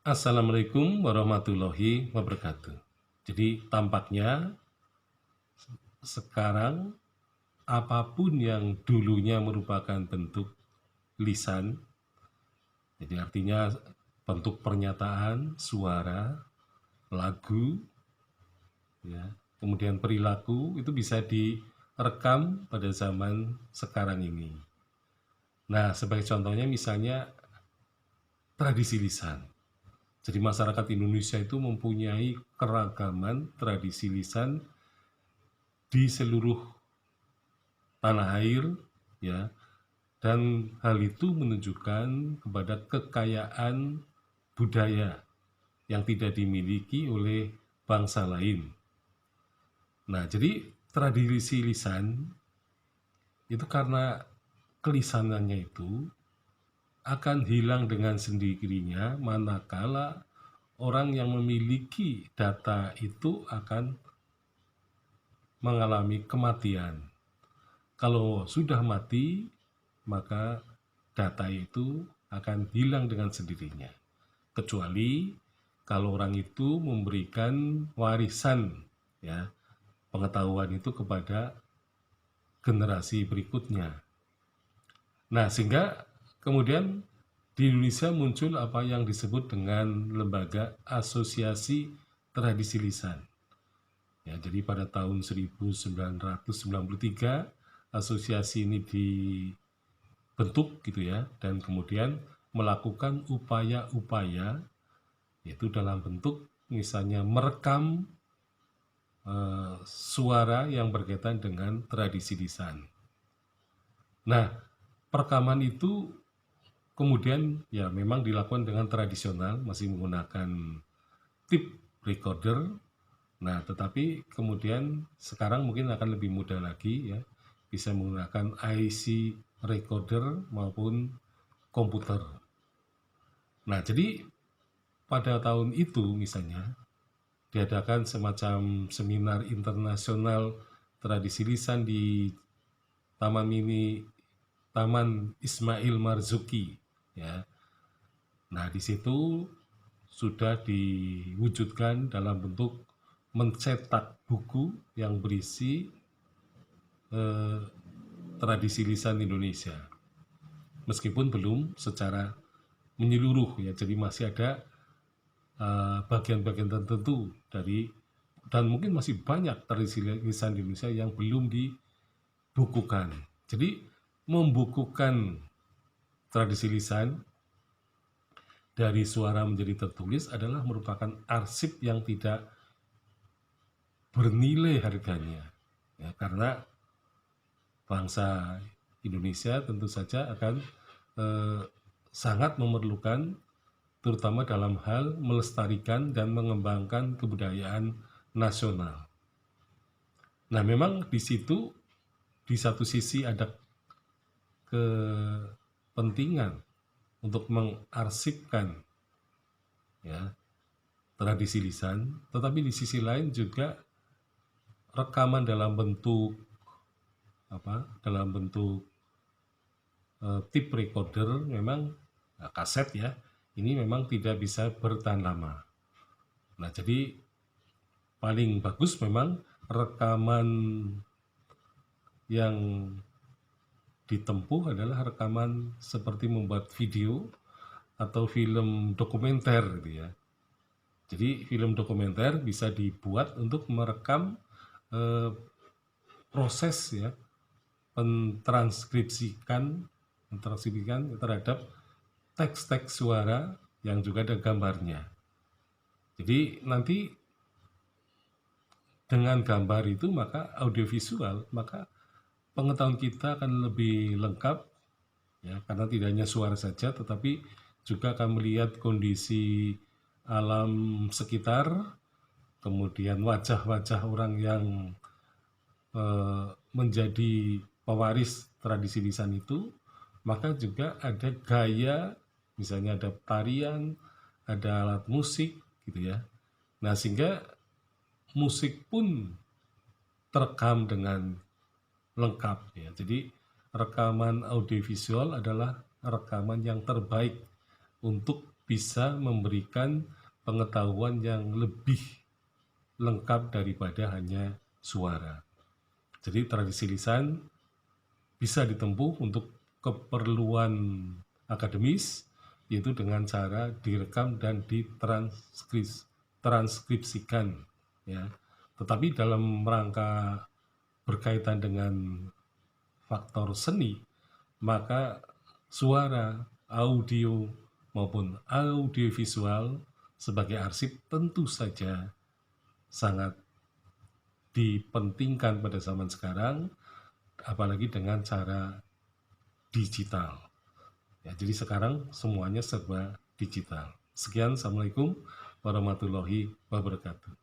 Assalamualaikum warahmatullahi wabarakatuh. Jadi tampaknya sekarang apapun yang dulunya merupakan bentuk lisan, jadi artinya bentuk pernyataan, suara, lagu, ya, kemudian perilaku itu bisa direkam pada zaman sekarang ini. Nah, sebagai contohnya misalnya tradisi lisan. Jadi masyarakat Indonesia itu mempunyai keragaman tradisi lisan di seluruh tanah air, ya, dan hal itu menunjukkan kepada kekayaan budaya yang tidak dimiliki oleh bangsa lain. Nah, jadi tradisi lisan itu karena kelisanannya itu akan hilang dengan sendirinya manakala orang yang memiliki data itu akan mengalami kematian. Kalau sudah mati, maka data itu akan hilang dengan sendirinya. Kecuali kalau orang itu memberikan warisan, ya, pengetahuan itu kepada generasi berikutnya. Nah, sehingga kemudian di Indonesia muncul apa yang disebut dengan lembaga asosiasi tradisi lisan. Ya, jadi pada tahun 1993 asosiasi ini dibentuk gitu ya, dan kemudian melakukan upaya-upaya yaitu dalam bentuk misalnya merekam suara yang berkaitan dengan tradisi lisan. Nah, perekaman itu kemudian ya memang dilakukan dengan tradisional, masih menggunakan tape recorder. Nah, tetapi kemudian sekarang mungkin akan lebih mudah lagi ya, bisa menggunakan IC recorder maupun komputer. Nah, jadi pada tahun itu misalnya diadakan semacam seminar internasional tradisi lisan di Taman Mini Taman Ismail Marzuki ya. Nah, di situ sudah diwujudkan dalam bentuk mencetak buku yang berisi eh, tradisi lisan Indonesia. Meskipun belum secara menyeluruh ya, jadi masih ada bagian-bagian tertentu dari, dan mungkin masih banyak tradisi lisan Indonesia yang belum dibukukan. Jadi membukukan tradisi lisan dari suara menjadi tertulis adalah merupakan arsip yang tidak bernilai harganya ya, karena bangsa Indonesia tentu saja akan sangat memerlukan, terutama dalam hal melestarikan dan mengembangkan kebudayaan nasional. Nah, memang di situ di satu sisi ada kepentingan untuk mengarsipkan ya tradisi lisan, tetapi di sisi lain juga rekaman dalam bentuk dalam bentuk tape recorder memang kaset ya, ini memang tidak bisa bertahan lama. Nah, jadi paling bagus memang rekaman yang ditempuh adalah rekaman seperti membuat video atau film dokumenter gitu ya. Jadi film dokumenter bisa dibuat untuk merekam proses ya mentranskripsikan terhadap teks-teks suara yang juga ada gambarnya. Jadi nanti dengan gambar itu maka audiovisual, maka pengetahuan kita akan lebih lengkap ya, karena tidak hanya suara saja tetapi juga akan melihat kondisi alam sekitar, kemudian wajah-wajah orang yang menjadi pewaris tradisi lisan itu, maka juga ada gaya, misalnya ada tarian, ada alat musik gitu ya. Nah, sehingga musik pun terekam dengan lengkap ya. Jadi rekaman audiovisual adalah rekaman yang terbaik untuk bisa memberikan pengetahuan yang lebih lengkap daripada hanya suara. Jadi tradisi lisan bisa ditempuh untuk keperluan akademis, yaitu dengan cara direkam dan transkripsikan, ya. Tetapi dalam rangka berkaitan dengan faktor seni, maka suara, audio, maupun audiovisual sebagai arsip tentu saja sangat dipentingkan pada zaman sekarang, apalagi dengan cara digital. Ya, jadi sekarang semuanya serba digital. Sekian, Assalamualaikum warahmatullahi wabarakatuh.